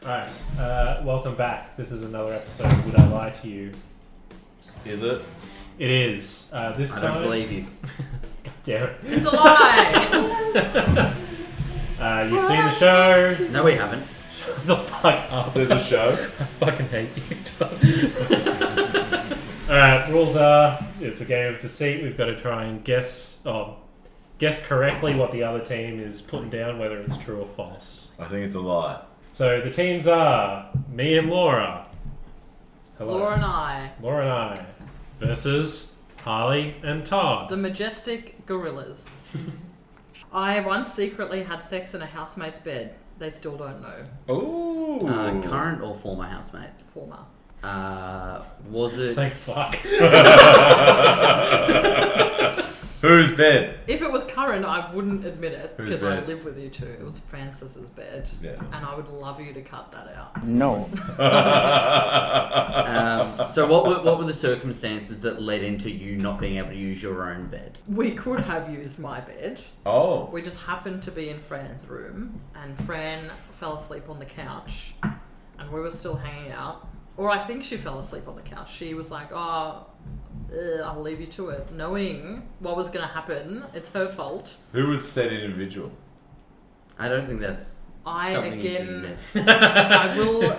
Alright, welcome back. This is another episode of Would I Lie to You? Is it? It is. This time... I don't believe you. God damn it. It's a lie! You've seen the show. No, we haven't. Shut the fuck up. There's a show? I fucking hate you, Todd. Alright, rules are, it's a game of deceit. We've got to try and guess correctly what the other team is putting down, whether it's true or false. I think it's a lie. So the teams are me and Laura. Hello. Laura and I. Laura and I. Versus Harley and Todd. The majestic gorillas. I once secretly had sex in a housemate's bed. They still don't know. Ooh. Current or former housemate? Former. Was it... Thank fuck. Whose bed? If it was current, I wouldn't admit it Whose because I bed? live with you too. It was Francis's bed. Yeah. And I would love you to cut that out. No. So what were the circumstances that led into you not being able to use your own bed? We could have used my bed. Oh. We just happened to be in Fran's room, and Fran fell asleep on the couch, and we were still hanging out. Or I think she fell asleep on the couch. She was like, I'll leave you to it. Knowing what was going to happen, it's her fault. Who was said individual? I don't think that's something you should admit.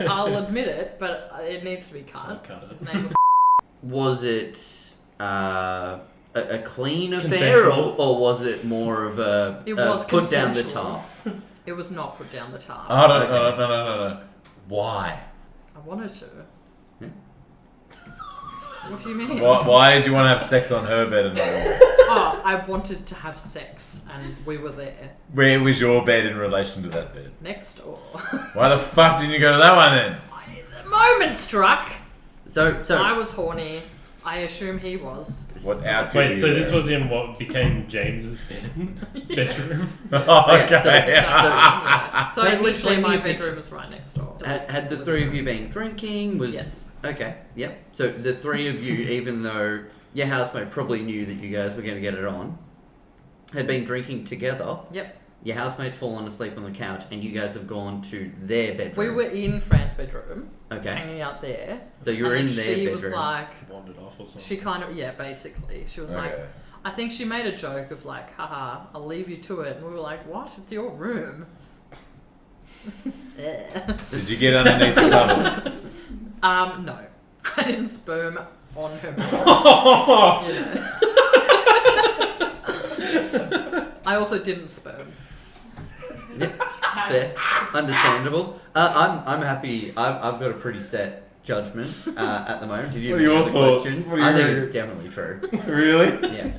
I'll admit it, but it needs to be cut. I'll cut it. His name was Was it a clean affair, Consensual. or was it more of a It was put down the consensual. top? It was not put down the top. Oh, no, Okay. no. Why? I wanted to. Yeah. What do you mean? Why did you want to have sex on her bed and not yours? Oh, I wanted to have sex, and we were there. Where was your bed in relation to that bed? Next door. Why the fuck didn't you go to that one then? The moment struck. So I was horny. I assume he was. What outfit? Wait, were so you this wearing? was in what became James's bedroom? Oh, Yeah, okay. so- Yeah. So Paint me- literally, paint me my a picture. bedroom is right next door. Had the three of you been drinking? Yes. Okay, yep. So the three of you, even though your housemate probably knew that you guys were going to get it on, had been drinking together. Yep. Your housemate's fallen asleep on the couch, and you guys have gone to their bedroom. We were in Fran's bedroom, Okay. hanging out there. So you were and in then their she bedroom. was like, Wandered off or something. she kind of, yeah, basically. She was like, Okay. I think she made a joke of like, haha, I'll leave you to it. And we were like, what? It's your room. Yeah. Did you get underneath the covers? No. I didn't sperm on her mattress. You know. I also didn't sperm. Yep. Fair. Understandable. I'm happy. I've got a pretty set judgment at the moment. Did you What have are any your other thoughts? questions? What are I think your- it's definitely true. Really? Yeah.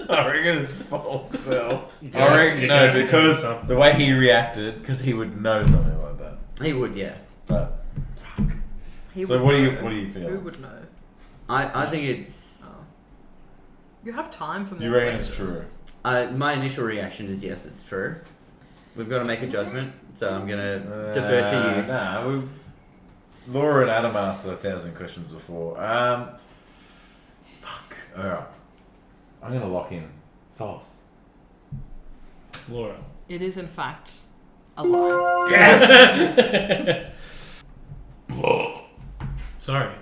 I reckon it's false. So. You I gotta- reckon you no, gotta do because something. the way he reacted, because he would know something like that. He would, yeah. But He so would what do know. you feel? Who would know? I think it's. Oh. You have time for more You reckon it's questions. My initial reaction is yes, it's true. We've got to make a judgment, so I'm gonna defer to you. Nah, Laura and Adam asked 1,000 questions before. Fuck. Alright. I'm gonna lock in false. Laura. It is in fact a lie. Yes! Sorry.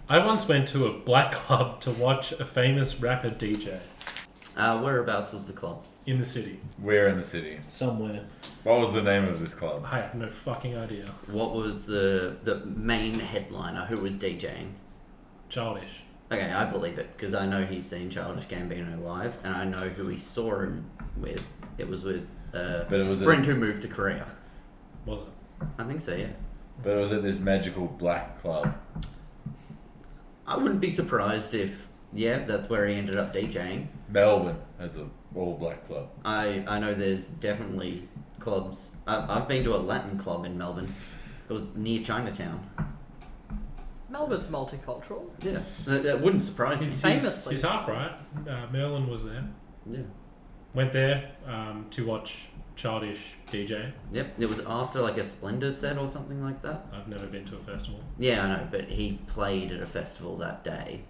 I once went to a black club to watch a famous rapper DJ Whereabouts was the club? in the city. Where in the city? Somewhere. What was the name of this club? I have no fucking idea. What was the main headliner? Who was DJing? Childish. Okay, I believe it because I know he's seen Childish Gambino live, and I know who he saw him with. It was with a But it was friend who moved to Korea. Was it? I think so, yeah. But it was at this magical black club. I wouldn't be surprised if, yeah, that's where he ended up DJing. Melbourne has a all black club. I know there's definitely clubs. I've been to a Latin club in Melbourne. It was near Chinatown. Melbourne's multicultural. Yeah, that wouldn't surprise me. Famously He's half so. right. Merlin was there. Yeah. Went there to watch Childish DJ. Yep, it was after like a Splendor set or something like that. I've never been to a festival. Yeah, I know, but he played at a festival that day,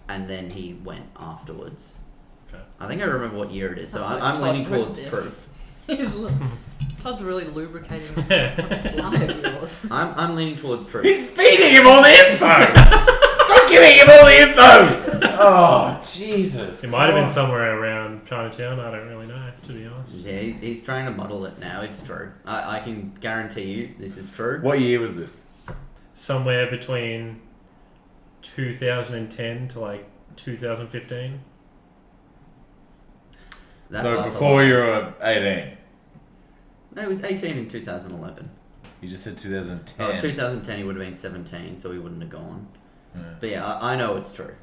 and then he went afterwards. Okay. I think I remember what year it is, so Sounds like I'm leaning Todd read towards this. truth. Todd's really lubricating this lie of yours. I'm leaning towards true. He's feeding him all the info! Stop giving him all the info! Oh, Jesus. It might have been somewhere around Chinatown. I don't really know, to be honest. Yeah, he's trying to muddle it now. It's true. I can guarantee you this is true. What year was this? Somewhere between 2010 to like 2015. That So part's a before lie. you were 18. No, he was 18 in 2011. You just said 2010. Oh, 2010 he would have been 17, so he wouldn't have gone. Yeah. But yeah, I know it's true.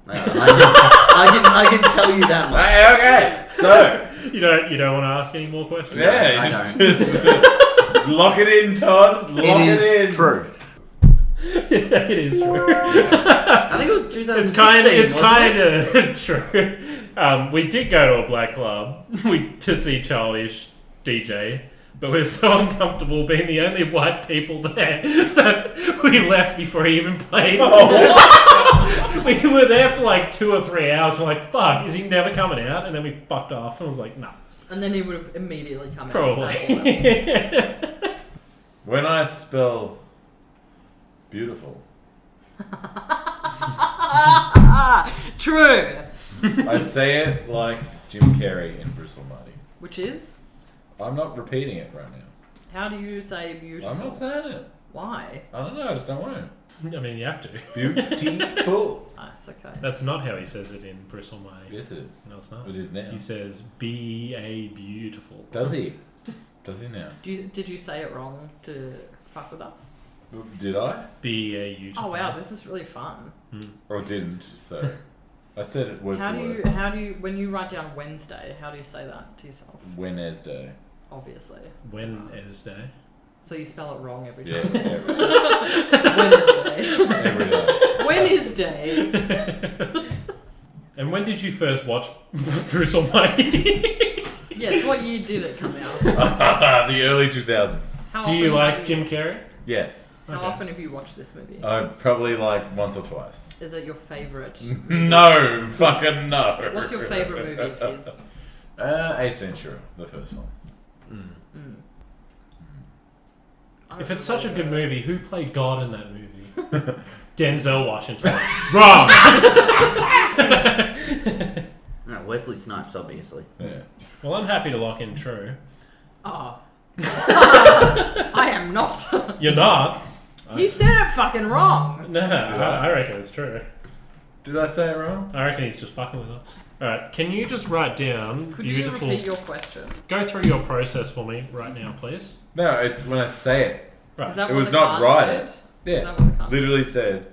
I can tell you that much. Hey, okay. So, You don't want to ask any more questions? yeah, I just lock it in, Todd. Lock it in. True. It is true. I think it was 2016. It's kind wasn't it? of true. We did go to a black club to see Childish DJ, but we were so uncomfortable being the only white people there that we left before he even played. We were there for like 2 or 3 hours. We're like, fuck, is he never coming out? And then we fucked off. And I was like, no. And then he would have immediately come out. Probably. When I spell beautiful, True. I say it like Jim Carrey in Bruce Almighty. Which is? I'm not repeating it right now. How do you say beautiful? I'm not saying it. Why? I don't know, I just don't want to. I mean, you have to. Beautiful. Nice, okay. That's not how he says it in Bruce Almighty. Yes, it is. No, it's not. It is now. He says, be a beautiful. Does he? Does he now? Did you say it wrong to fuck with us? Did I? Be a beautiful. Oh wow, this is really fun. Or didn't? So I said it word How for do word. when you write down Wednesday, how do you say that to yourself? Wednesday. Obviously. Wednesday. So you spell it wrong every Yeah, time. every day. Wednesday. Every day. And when did you first watch Bruce Almighty? Yes, what year did it come out? The early 2000s. How Do you often like have Jim Carrey? Yes. How Okay. often have you watched this movie? Probably like once or twice. Is it your favourite? No, fucking no. What's your favourite movie of his? Ace Ventura, the first one. I If don't it's such a know. good movie, who played God in that movie? Denzel Washington. Wrong! No, Wesley Snipes, obviously. Yeah. Well, I'm happy to lock in true. Oh. I am not. You're not? He said it fucking wrong. No, I reckon it's true. Did I say it wrong? I reckon he's just fucking with us. Alright, can you just write down Could you beautiful... repeat your question? Go through your process for me right now, please. No, it's when I say it. Right. Is that It what was the not card right. said? Is Yeah. that what the card Literally said,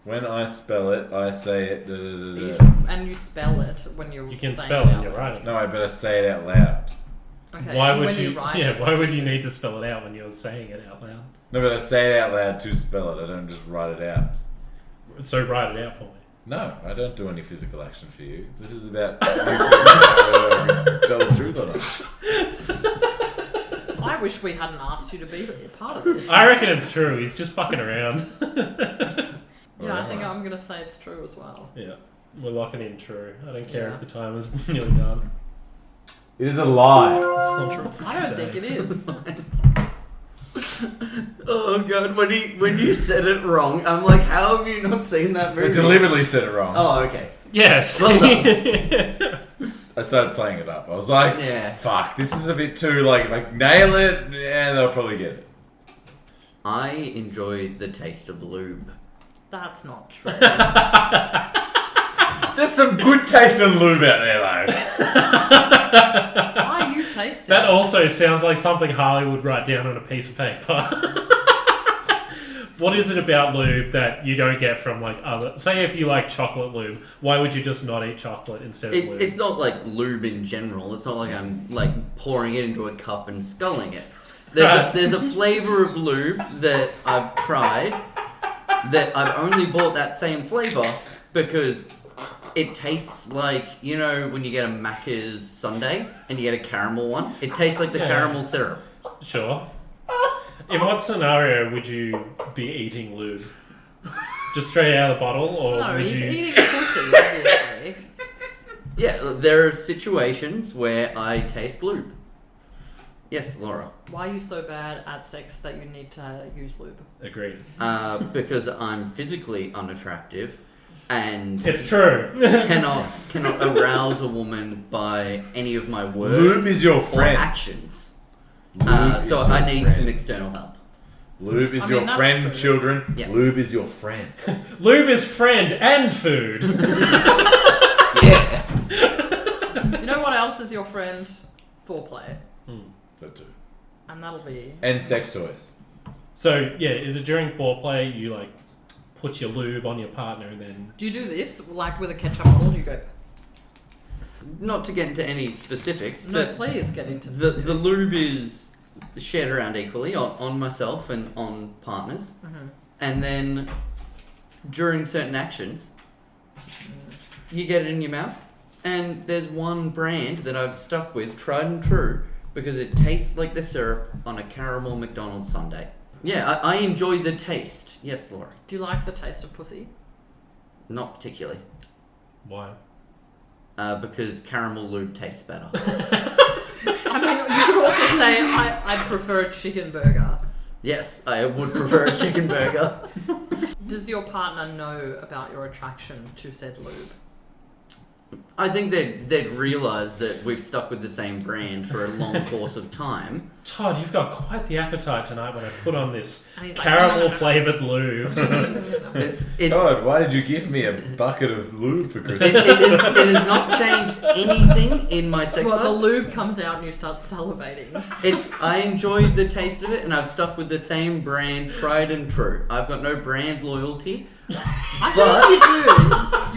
when I spell it, I say it. Da, da, da, da. And you spell it when you're You can saying spell it when out you're loud. writing. No, I better say it out loud. Okay. Why and would when you? write Yeah, it, why would you need to spell it out when you're saying it out loud? No, but I say it out loud to spell it. I don't just write it out. So write it out for me. No, I don't do any physical action for you. This is about you tell the truth or not. I wish we hadn't asked you to be a part of this. I reckon it's true. He's just fucking around. Yeah, I think I'm gonna say it's true as well. Yeah, we're locking in true. I don't care Yeah. if the time is nearly done. It is a lie. Not sure what I don't think it is. Oh god, when you said it wrong, I'm like, how have you not seen that I movie? deliberately said it wrong. Oh, okay. Yes. Well I started playing it up. I was like, Yeah. fuck, this is a bit too, like nail it, and they'll probably get it. I enjoy the taste of lube. That's not true. There's some good taste in lube out there, though. Why you taste it? That also sounds like something Harley would write down on a piece of paper. What is it about lube that you don't get from like other? Say if you like chocolate lube, why would you just not eat chocolate instead of lube? It's not like lube in general. It's not like I'm like pouring it into a cup and sculling it. There's a flavor of lube that I've tried that I've only bought that same flavor because it tastes like, you know, when you get a Macca's sundae and you get a caramel one. It tastes like the Yeah. caramel syrup. Sure. In what scenario would you be eating lube? Just straight out of the bottle, or No, would he's you? eating pussy, obviously. Yeah, there are situations where I taste lube. Yes, Laura. Why are you so bad at sex that you need to use lube? Agreed. Because I'm physically unattractive and It's true. cannot arouse a woman by any of my words Lube is your or friend. actions. Lube So is your I need friend. some external help. Lube is I your mean, that's friend, true. children. Yeah. Lube is your friend. Lube is friend and food. Yeah. You know what else is your friend? Foreplay. That too. And that'll be... And sex toys. So yeah, is it during foreplay you like put your lube on your partner and then? Do you do this, like with a ketchup bottle? Do you go... Not to get into any specifics, No, but please get into the specifics. lube is shared around equally on myself and on partners. Mhm. And then during certain actions, you get it in your mouth. And there's one brand that I've stuck with, tried and true, because it tastes like the syrup on a caramel McDonald's sundae. Yeah, I enjoy the taste. Yes, Laura. Do you like the taste of pussy? Not particularly. Why? Because caramel lube tastes better. I mean, you could also say I'd prefer a chicken burger. Yes, I would prefer a chicken burger. Does your partner know about your attraction to said lube? I think they'd realise that we've stuck with the same brand for a long course of time. Todd, you've got quite the appetite tonight when I put on this And he's like, caramel flavoured lube. It's, Todd, why did you give me a bucket of lube for it, Christmas? it has not changed anything in my sex Well, the life. lube comes out and you start salivating. I enjoyed the taste of it, and I've stuck with the same brand, tried and true. I've got no brand loyalty, I think you do.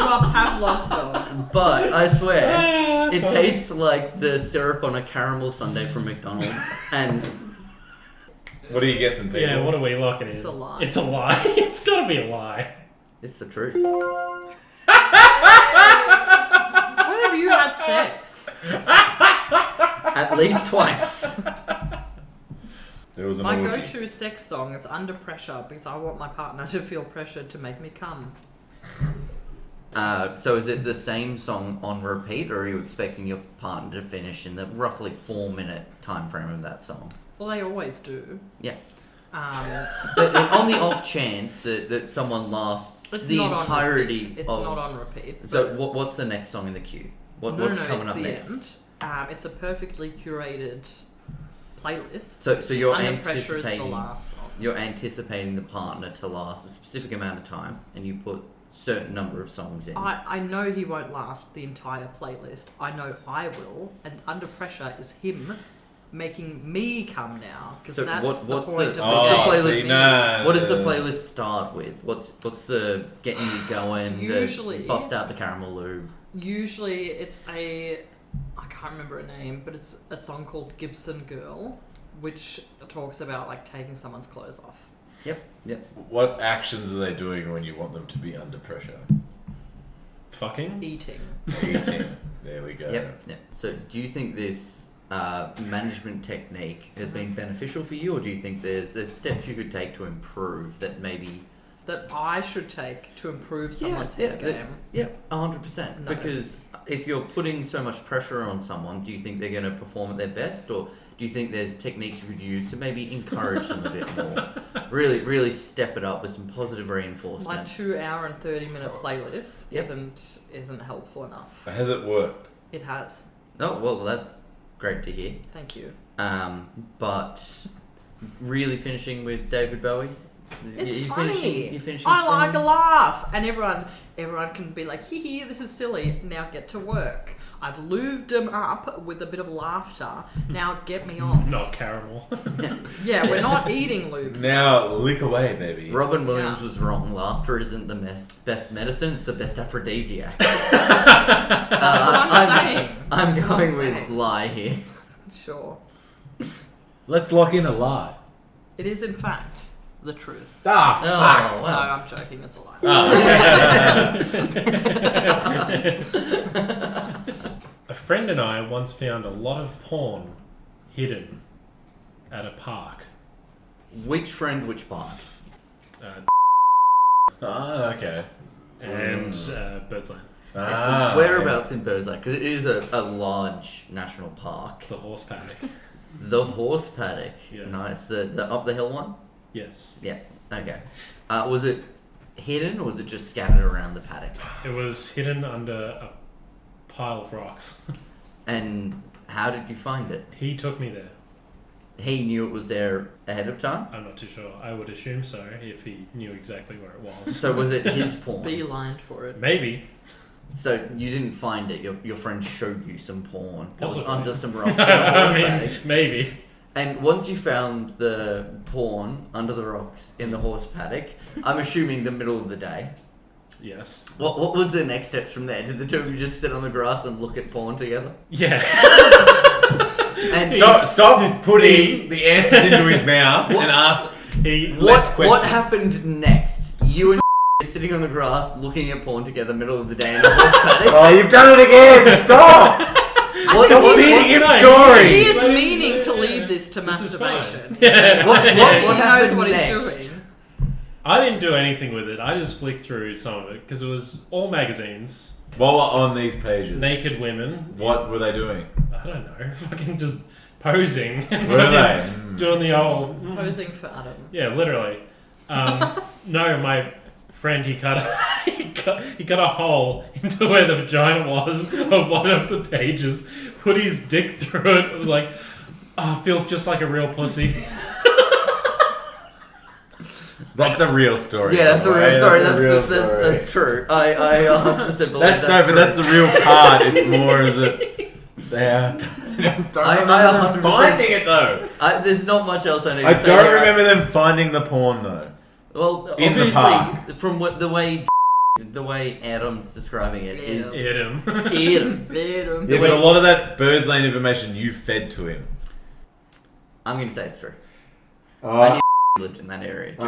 You are Pavlov's dog. but I swear, it Funny. tastes like the syrup on a caramel sundae from McDonald's. And What are you guessing, people? Yeah, what are we locking in? It's a lie. It's a lie. It's gotta be a lie. it's the truth. When have you had sex? At least twice. There was an My orgy. go-to sex song is Under Pressure because I want my partner to feel pressured to make me come. So is it the same song on repeat, or are you expecting your partner to finish in the roughly 4-minute time frame of that song? Well, they always do. Yeah. Um, But on the off chance that someone lasts it's the not entirety on repeat. It's of... not on repeat. So what's the next song in the queue? What's coming it's up the next? end. It's a perfectly curated playlist. So you're Under Pressure is the anticipating last song. you're anticipating the partner to last a specific amount of time, and you put certain number of songs in. I know he won't last the entire playlist. I know I will. And Under Pressure is him making me come now. Because So that's what's the the- point of the Oh, game. see, nah. What does the playlist start with? What's the getting you going? Usually- the bust out the caramel lube. Usually it's I can't remember a name, but it's a song called Gibson Girl, which talks about like taking someone's clothes off. Yep. What actions are they doing when you want them to be under pressure? Fucking? Eating. Eating. There we go. Yep. So do you think this management technique has been beneficial for you, or do you think there's steps you could take to improve that maybe? That I should take to improve someone's head game. Yep, 100%. No. Because if you're putting so much pressure on someone, do you think they're going to perform at their best, or do you think there's techniques you could use to maybe encourage them a bit more? Really step it up with some positive My reinforcement. 2 hour and 30-minute playlist Yep. isn't helpful enough. Has it worked? It has. Oh, well, that's great to hear. Thank you. But really finishing with David Bowie? It's You funny. finishing I strong? like a laugh, and everyone can be like, hee hee, this is silly. Now get to work. I've lubed them up with a bit of laughter. Now get me off. Not caramel. Yeah, we're not eating lube. Now lick away, baby. Robin Williams Yeah. was wrong. Laughter isn't the best medicine, it's the best aphrodisiac. That's what I'm saying. I'm That's what going I'm with saying. lie here. Sure. Let's lock in a lie. It is in fact the truth. Ah, Oh, No, wow. I'm joking. It's a lie. A friend and I once found a lot of porn hidden at a park. Which friend, which part? Okay. And Birdsland. Ah, Whereabouts in Birdseye? Because it is a large national park. The horse paddock. The horse paddock. Yeah. Nice. The up the hill one? Yes. Yeah. Okay. Was it hidden or was it just scattered around the paddock? It was hidden under a pile of rocks. And how did you find it? He took me there. He knew it was there ahead of time? I'm not too sure. I would assume so if he knew exactly where it was. So was it his porn? Beelined for it. Maybe. So you didn't find it. Your friend showed you some porn that was Possibly. under some rocks. In the I horse mean, paddock. maybe. And once you found the porn under the rocks in the horse paddock, I'm assuming the middle of the day. Yes. What was the next steps from there? Did the two of you just sit on the grass and look at porn together? Yeah. And Stop putting the answers into his mouth and ask less questions. what happened next? You and sitting on the grass looking at porn together, middle of the day in the horse paddock. Oh, you've done it again! Stop! What feeding him no, stories! He is meaning to lead this to This is masturbation. fine. Yeah. What He knows happened what next? he's doing. I didn't do anything with it. I just flicked through some of it because it was all magazines, While we're on these pages, naked women. what were they doing? I don't know. Fucking just posing. And Were they? fucking doing the old. Posing for Adam. Yeah, literally. No, my friend, he cut a hole into where the vagina was of one of the pages, put his dick through it. It was like, oh, feels just like a real pussy. That's a real story. Yeah, that's a real right? story. That's a real That's true. I 100% believe That's, that's no, true. but that's the real part. It's more as a. Don't I remember 100% finding it though. There's not much else I need I to say. don't here. remember them finding the porn though. Well, in the obviously, park. from the way Adam's describing it is Yeah. Hit him. Adam. Adam. Yeah, but a lot of that Bird's Lane information you fed to him. I'm gonna say it's true. I Oh, knew lived in that area too.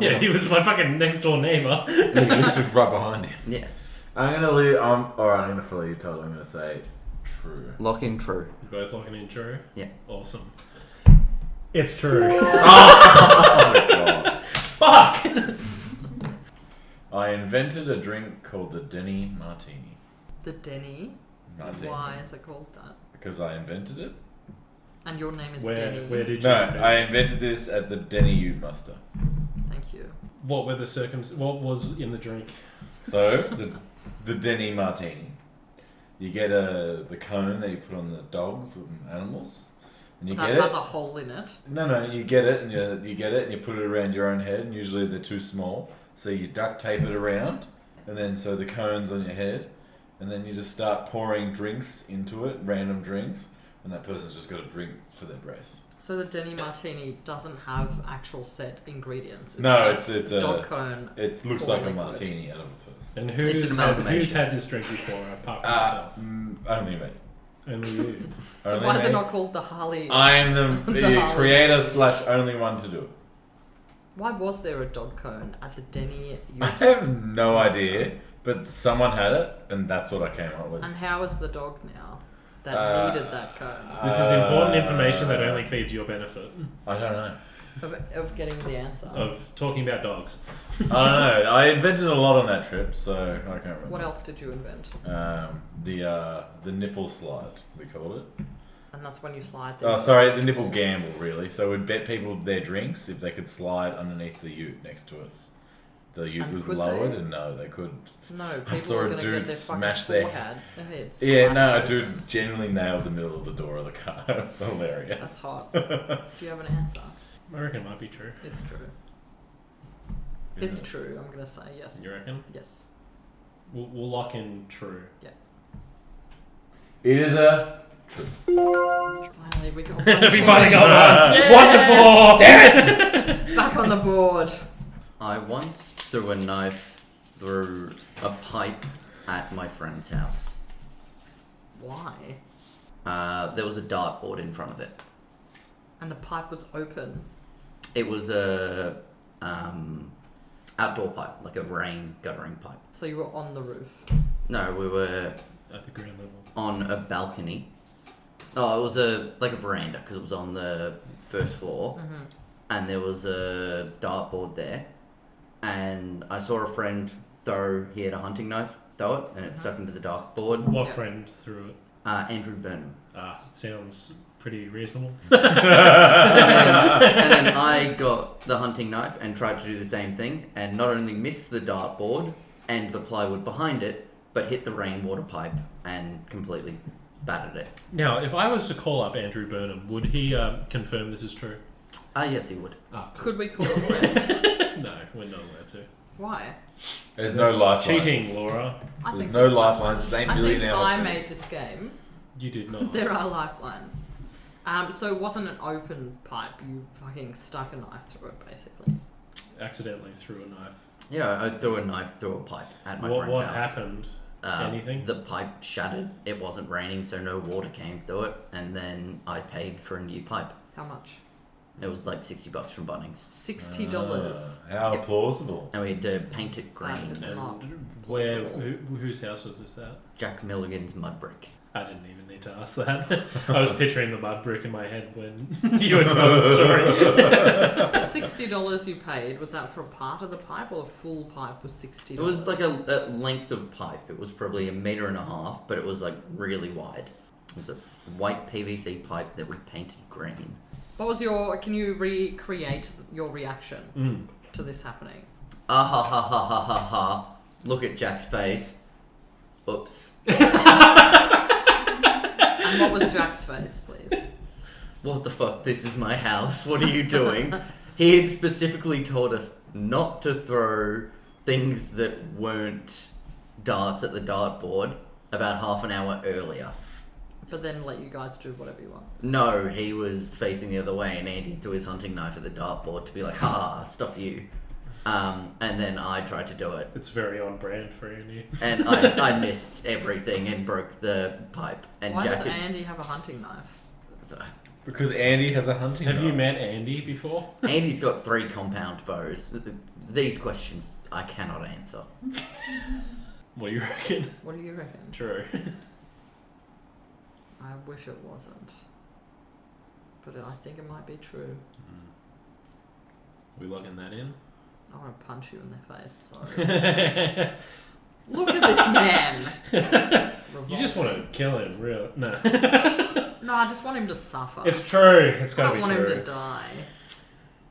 Yeah, he was my fucking next door neighbor. He lived right behind him. Yeah, I'm gonna leave. Alright, I'm gonna follow you, Todd. I'm gonna say true. lock in true. Both locking in true. Yeah. Awesome. It's true. Oh my god. Fuck. I invented a drink called the Deni Martini. The Deni. Martini. Why is it called that? Because I invented it? And your name is Where Deni. did you? No, invent I it? invented this at the Deni Ute Muster. Thank you. What were the What was in the drink? So, the Deni Martini. You get the cone that you put on the dogs and animals. And you That get has it. a hole in it. No, you get it and you get it and you put it around your own head, and usually they're too small. So you duct tape it around, and then so the cone's on your head, and then you just start pouring drinks into it, random drinks, and that person's just got to drink for their breath. So the Deni Martini doesn't have actual set ingredients. It's No, just it's dog a. cone. It looks or like a liquid. martini out of a person. And It's an amalgamation. who's had this drink before apart from yourself? Only me. Only you. So Only why is me. it not called the Harley? I am the, The Harley. creator / only one to do it. Why was there a dog cone at the Deni I Ute? have no idea, but someone had it, and that's what I came up with. And how is the dog now that needed that cone? This is important information that only feeds your benefit I don't know. Of getting the answer. of talking about dogs. I don't know. I invented a lot on that trip, so I can't remember. What else did you invent? The nipple slide, we called it. And that's when you slide Oh, things. sorry, the nipple gamble, really. So we'd bet people their drinks if they could slide underneath the ute next to us. The ute And was could lowered, they? and no, they couldn't. No, I people saw are a going to dude get their fucking smash their- foreheads Yeah, no, slashed a dude open. genuinely nailed the middle of the door of the car. It was hilarious. That's hot. Do you have an answer? I reckon it might be true. It's true. Is It's it? true. I'm going to say yes. You reckon? Yes. We'll lock in true. It is a. Finally, we got We finally got one. Yes! Wonderful. Back on the board. I once threw a knife through a pipe at my friend's house. Why? There was a dartboard in front of it. And the pipe was open. It was a outdoor pipe, like a rain guttering pipe. So you were on the roof. No, we were At the ground level. on a balcony. Oh, it was like a veranda because it was on the first floor, Mm-hmm. and there was a dartboard there. And I saw a friend he had a hunting knife, throw it, and it stuck into the dartboard. What Yeah. friend threw it? Andrew Burnham. Sounds pretty reasonable. And then I got the hunting knife and tried to do the same thing, and not only missed the dartboard and the plywood behind it, but hit the rainwater pipe and completely battered it. Now, if I was to call up Andrew Burnham, would he confirm this is true? Yes, he would. Ah, cool. Could we call a friend? No, we're not allowed to. Why? There's no That's lifelines. cheating, Laura. There's no lifelines. There's 8 I million think hours. I made this game. You did not. There are lifelines. So it wasn't an open pipe. You fucking stuck a knife through it, basically. Accidentally threw a knife. Yeah, I threw a knife through a pipe at my friend's What house. happened? Anything? The pipe shattered. It wasn't raining, so no water came through it. And then I paid for a new pipe. How much? It was like $60 from Bunnings. $60. How Yep. plausible. And we had to paint it green. That is not And plausible. whose house was this at? Jack Milligan's mud brick. I didn't even need to ask that. I was picturing the mud brick in my head when you were telling the story. The $60 you paid, was that for a part of the pipe or a full pipe was $60? It was like a length of pipe. It was probably 1.5 meters, but it was like really wide. It was a white PVC pipe that we painted green. What was your... Can you recreate your reaction to this happening? Ah ha ha ha ha ha ha. Look at Jack's face. Oops. And what was Jack's face, please? What the fuck? This is my house. What are you doing? He had specifically told us not to throw things that weren't darts at the dartboard about half an hour earlier. But then let you guys do whatever you want. No, he was facing the other way, and Andy threw his hunting knife at the dartboard to be like, ha, stuff you. And then I tried to do it. It's very on brand for Andy. And I missed everything and broke the pipe. And Why Jack does Andy have a hunting knife? Because Andy has a hunting Have knife. you met Andy before? Andy's got 3 compound bows. These questions I cannot answer. What do you reckon? What do you reckon? True. I wish it wasn't. But I think it might be true. We logging that in? I want to punch you in the face. Sorry. Look at this man. You just want to kill him, real? No. No, I just want him to suffer. It's true. It's I gotta don't be want true. him to die.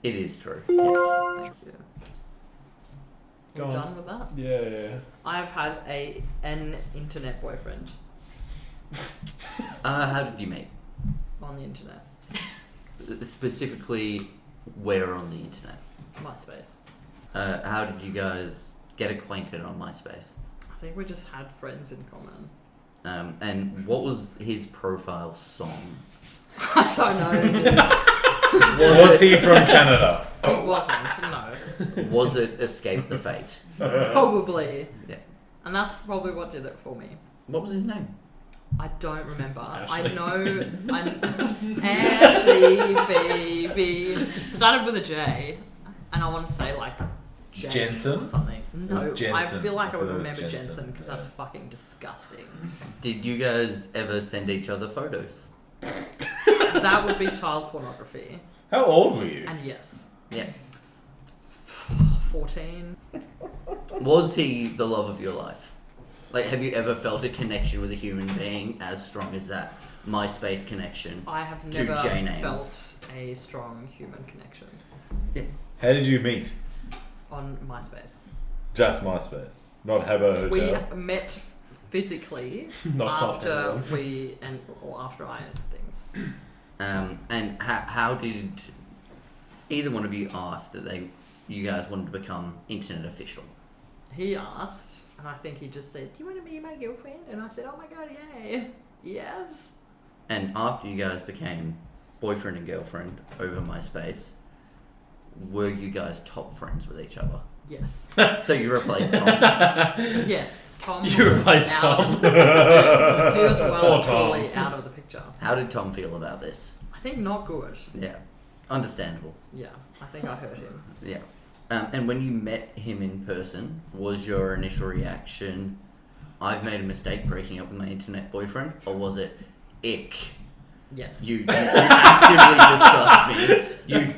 It is true. Yes. Thank you. Go We're on. done with that? Yeah. I've had an internet boyfriend How did you meet? on the internet. Specifically, where on the internet? MySpace. How did you guys get acquainted on MySpace? I think we just had friends in common. And what was his profile song? I don't know. Dude. Was he from Canada? It wasn't, no. Was it Escape the Fate? Probably. Yeah. And that's probably what did it for me. What was his name? I don't remember. Ashley. I know. Ashley, baby. Started with a J. And I want to say like J Jensen? or something. No, It was Jensen. I feel like I I would thought it was remember Jensen, Jensen because yeah. that's fucking disgusting. Did you guys ever send each other photos? That would be child pornography. How old were you? And yes, Yeah. 14. Was he the love of your life? Like, have you ever felt a connection with a human being as strong as that MySpace connection? I have To never J-name. felt a strong human connection How did you meet? on MySpace. Just MySpace, not Habbo Hotel. We met physically Not after confident. after I ended things. And how did either one of you ask that you guys wanted to become internet official? He asked, and I think he just said, "Do you want to be my girlfriend?" And I said, "Oh my god, yay, yes." And after you guys became boyfriend and girlfriend over MySpace, were you guys top friends with each other? Yes. So you replaced Tom. Yes, Tom. You was replaced out- Tom. He was well Poor and Tom. truly out of the picture. How did Tom feel about this? I think not good. Yeah, understandable. Yeah, I think I hurt him. Yeah. And when you met him in person, was your initial reaction, I've made a mistake breaking up with my internet boyfriend? Or was it, ick, Yes. you actively disgust me, you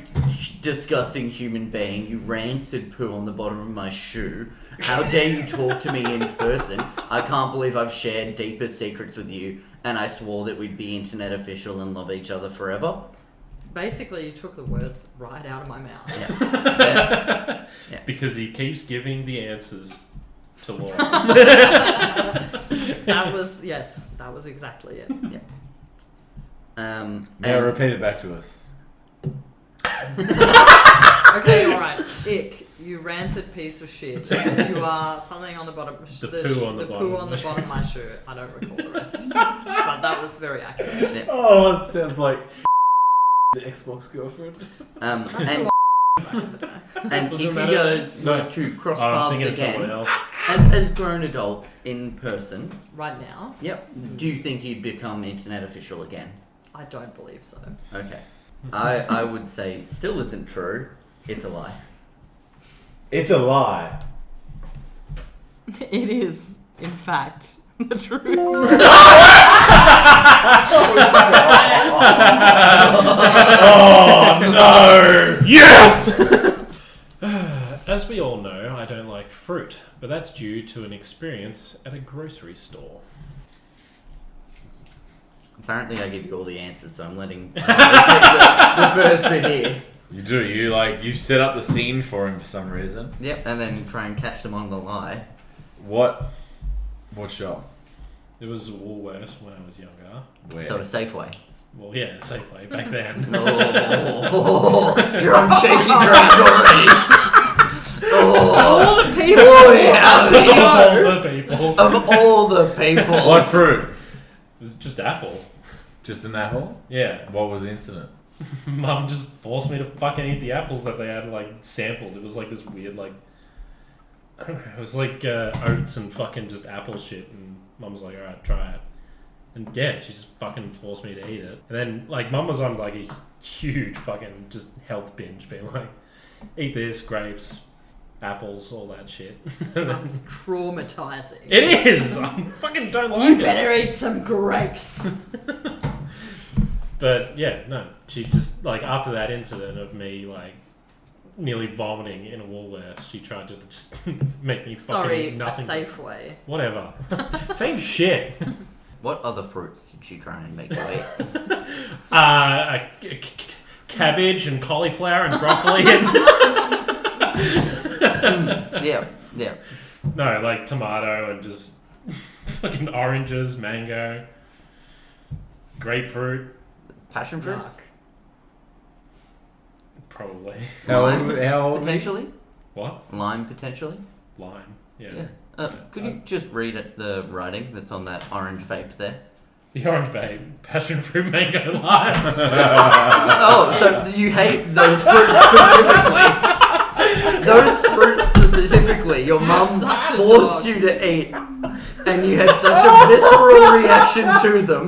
disgusting human being, you rancid poo on the bottom of my shoe, how dare you talk to me in person? I can't believe I've shared deeper secrets with you and I swore that we'd be internet official and love each other forever. Basically, you took the words right out of my mouth. Yeah. Yeah. Because he keeps giving the answers to Laura. That was exactly it. Yeah. Now repeat it back to us. Okay, alright. Ick, you rancid piece of shit. You are something on the bottom. The poo on the bottom. Poo on the bottom of my shirt. I don't recall the rest. But that was very accurate. Yeah. Oh, it sounds like the Xbox girlfriend. That's And Was if it you that? guys No. were to cross I'm paths thinking of someone again, else. as grown adults in person, Right now, yep, do you think you'd become internet official again? I don't believe so. Okay. I would say still isn't true. It's a lie. It's a lie. It is, in fact, the truth. Oh no! Yes! As we all know, I don't like fruit, but that's due to an experience at a grocery store. Apparently, I give you all the answers, so I'm letting take the first bit here. You do. You set up the scene for him for some reason. Yep, and then try and catch them on the lie. What shop? It was Woolworths when I was younger. Where? So a Safeway. Well, yeah, Safeway back then. Oh, you're on shaky ground already. All the people. Boy, howdy. Of all the people. Of all the people. What fruit? It was just apple. Just an apple? Yeah. What was the incident? Mum just forced me to fucking eat the apples that they had, like, sampled. It was like this weird, like... I don't know. It was like oats and fucking just apple shit. And Mum was like, alright, try it. And yeah, she just fucking forced me to eat it. And then, like, Mum was on, like, a huge fucking just health binge, being like, eat this, grapes, apples, all that shit. Sounds traumatizing. It is! I fucking don't like You it. better eat some grapes. But yeah, no, she just, like, after that incident of me, like, nearly vomiting in a Woolworths, she tried to just make me fucking Sorry, nothing. a Safeway. Whatever. Same shit. What other fruits did she try and make you eat? Cabbage and cauliflower and broccoli and... Yeah. No, like tomato and just fucking oranges, mango, grapefruit, Passion fruit? Yuck. probably. How Lime, old? potentially? What? Lime, potentially? Lime. Yeah. Yeah. Could you just read the writing that's on that orange vape there? The orange vape, passion fruit, mango, lime. Oh, so you hate those fruits specifically? Those fruits specifically, your mum Such a forced dog. you to eat, and you had such a visceral reaction to them.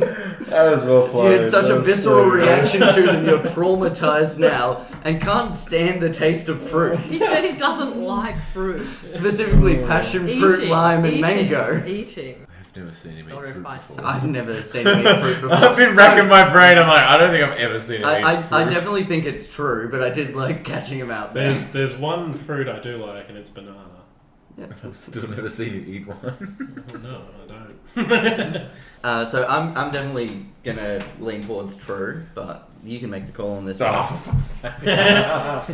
That was well played. You had such That a was visceral so good. reaction to them, you're traumatized now, and can't stand the taste of fruit. He said he doesn't like fruit. Specifically passion fruit, lime, and mango. Eating. I've never seen him eat Or if fruit I before. I've never seen him eat fruit before. I've been racking my brain. I'm like, I don't think I've ever seen him eat I fruit. definitely think it's true, but I did like catching him out there. There's one fruit I do like, and it's banana. Yeah. I've still never seen him eat one. No, I don't. So I'm definitely gonna lean towards true, but you can make the call on this. Oh, one. for fuck's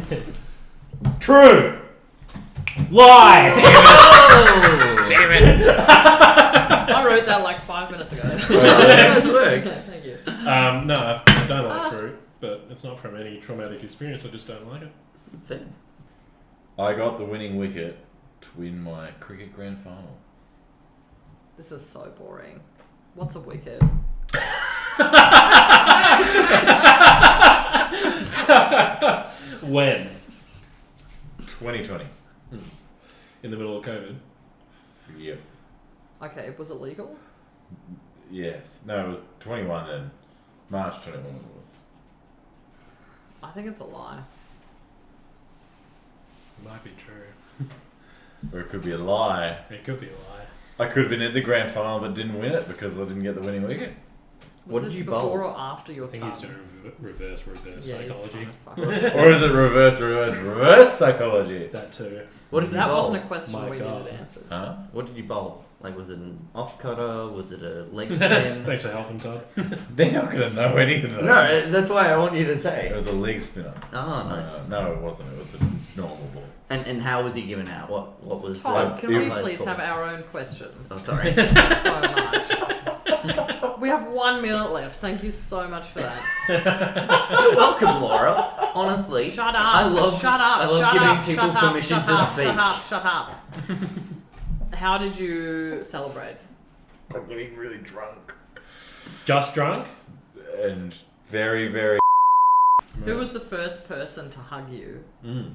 sake. True. Lie. Oh! Damn it! I wrote that like 5 minutes ago. Nice work. Thank you. No, I don't like fruit, but it's not from any traumatic experience. I just don't like it. Fair. I got the winning wicket to win my cricket grand final. This is so boring. What's a wicket? When? 2020. In the middle of COVID. Yep. Okay, was it legal? Yes. No, it was 21 then. March 21 it was. I think it's a lie. Might be true. Or it could be a lie. It could be a lie. I could have been in the grand final but didn't win it because I didn't get the winning wicket. Was What this did you before bowl? or after your I think time? he's doing reverse Yeah, he's psychology. fine. Or is it reverse psychology? That too. What did you That bowl? wasn't a question My we God. needed answered. Huh? What did you bowl? Like, was it an off cutter? Was it a leg spin? Thanks for helping, Todd. They're not going to know any of that. No, that's why I want you to say. It was a leg spinner. Oh, nice. No, it wasn't. It was a normal ball. And how was he given out? What was Todd, the can we place please called? have our own questions? Oh, sorry. Thank you so much. We have 1 minute left. Thank you so much for that. You're welcome, Laura. Honestly, Shut up. I love giving people permission to speak. Shut up. How did you celebrate? I'm getting really drunk. Just drunk? And very, very... Who was the first person to hug you? Might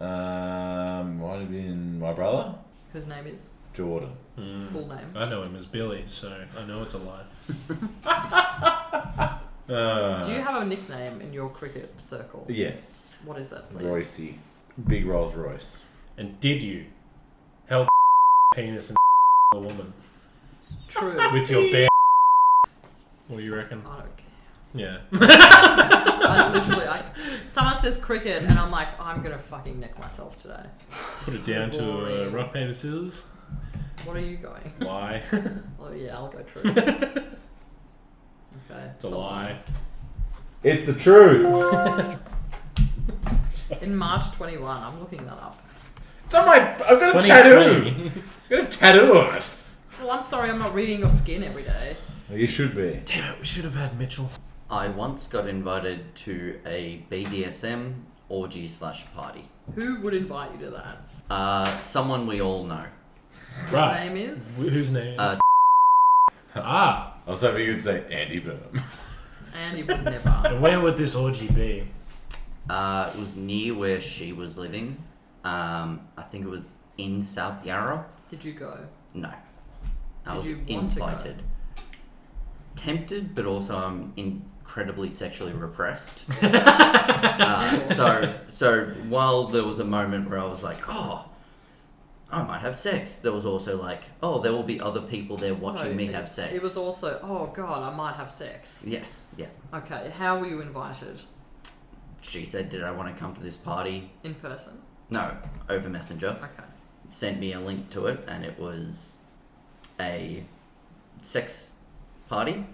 have been my brother, Whose name is? Jordan. Full name. I know him as Billy, so I know it's a lie. Do you have a nickname in your cricket circle? Yes. What is that, please? Roycey. Big Rolls Royce. And did you help penis and a woman True. with your bare? What do you reckon? I don't care. Yeah. Someone says cricket and I'm like, I'm gonna fucking neck myself today. Put it down to Boring. rock, paper, scissors. What are you going? Why? Oh yeah, I'll go true. Okay. It's a lie. It's the truth. In March 21, I'm looking that up. It's on my... I've got a tattoo. 2020. I've got a tattoo on it. Well, I'm sorry, I'm not reading your skin every day. Well, you should be. Damn it, we should have had Mitchell. I once got invited to a BDSM orgy / party. Who would invite you to that? Someone we all know. His Right. name is? Whose name is? I was hoping you would say Andy Burnham. And he would never. And where would this orgy be? It was near where she was living. I think it was in South Yarra. Did you go? No. I Did was you want to go? invited. Tempted, but also I'm incredibly sexually repressed. So while there was a moment where I was like, oh, I might have sex, there was also like, oh, there will be other people there watching me have sex. It was also, oh god, I might have sex. Yes, yeah. Okay, how were you invited? She said, did I want to come to this party? In person? No, over Messenger. Okay. Sent me a link to it, and it was a sex party.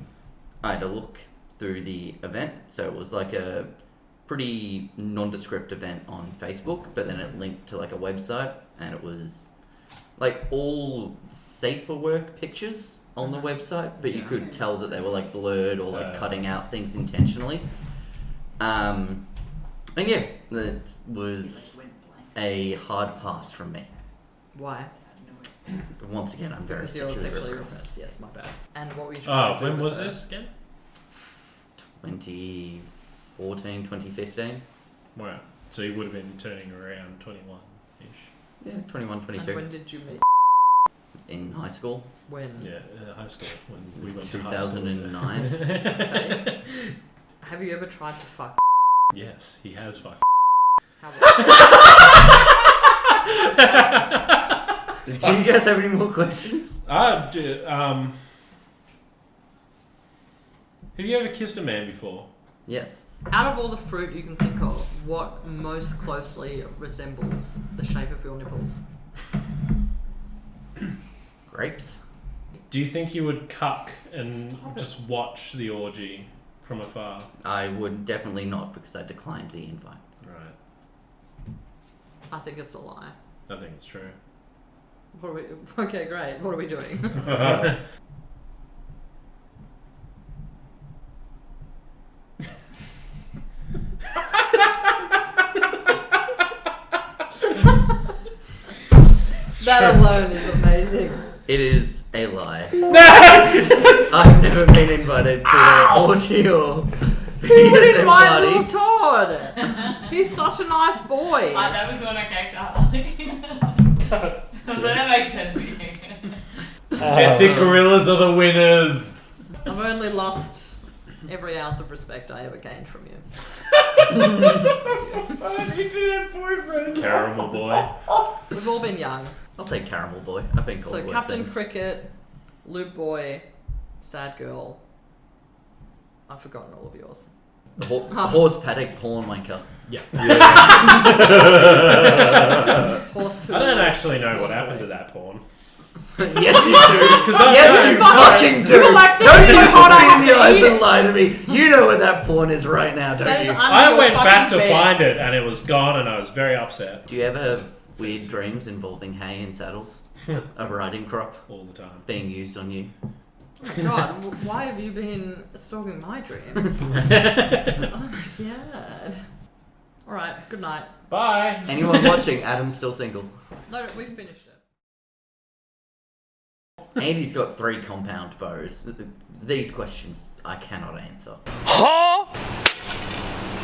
I had to look through the event, so it was like a pretty nondescript event on Facebook, but then it linked to like a website, and it was like all safe for work pictures on the website, but you could tell that they were like blurred or like cutting out things intentionally. And yeah, that was a hard pass from me. Why? But once again, I'm very Because you're sexually repressed. repressed. Yes, my bad. And what were you Oh, trying to do when with was her? this again? 2014, 2015. Wow. So you would have been turning around 21-ish. Yeah, 21, And 22. when did you meet? In high school, When? Yeah, high school when we went to high school. 2009. Okay. Have you ever tried to fuck? Yes, he has fucked. How Do you guys have any more questions? Have you ever kissed a man before? Yes. Out of all the fruit you can think of, what most closely resembles the shape of your nipples? Grapes? Do you think you would cuck and just watch the orgy from afar? I would definitely not, because I declined the invite. Right. I think it's a lie. I think it's true. What are we? Okay, great. What are we doing? That alone is amazing. It is a lie. No! I've never been invited to an orgy or Who would BDSM invite little party. Todd? He's such a nice boy. That was when I caked up. So that makes sense for you. Majestic gorillas are the winners. I've only lost every ounce of respect I ever gained from you. Internet boyfriend. Caramel boy. We've all been young. I'll take Caramel Boy. I've been called So worse Captain things. Cricket, Lube Boy, Sad Girl. I've forgotten all of yours. Horse paddock porn wanker. Yeah. Horse poo. I don't actually know what Boy. happened to that porn. Yes, you do. Because Yes, you fucking do. You're like, this Don't is so even hot, I look me in the have to eyes eat and it. lie to me. You know where that porn is right now, don't That is you? under I your went back to fucking bed. find it and it was gone and I was very upset Do you ever have weird dreams involving hay and saddles? A riding crop all the time. being used on you? God, why have you been stalking my dreams? Oh my god. Alright, good night. Bye. Anyone watching? Adam's still single. No, we finished it. Andy's got 3 compound bows. These questions I cannot answer. Harley!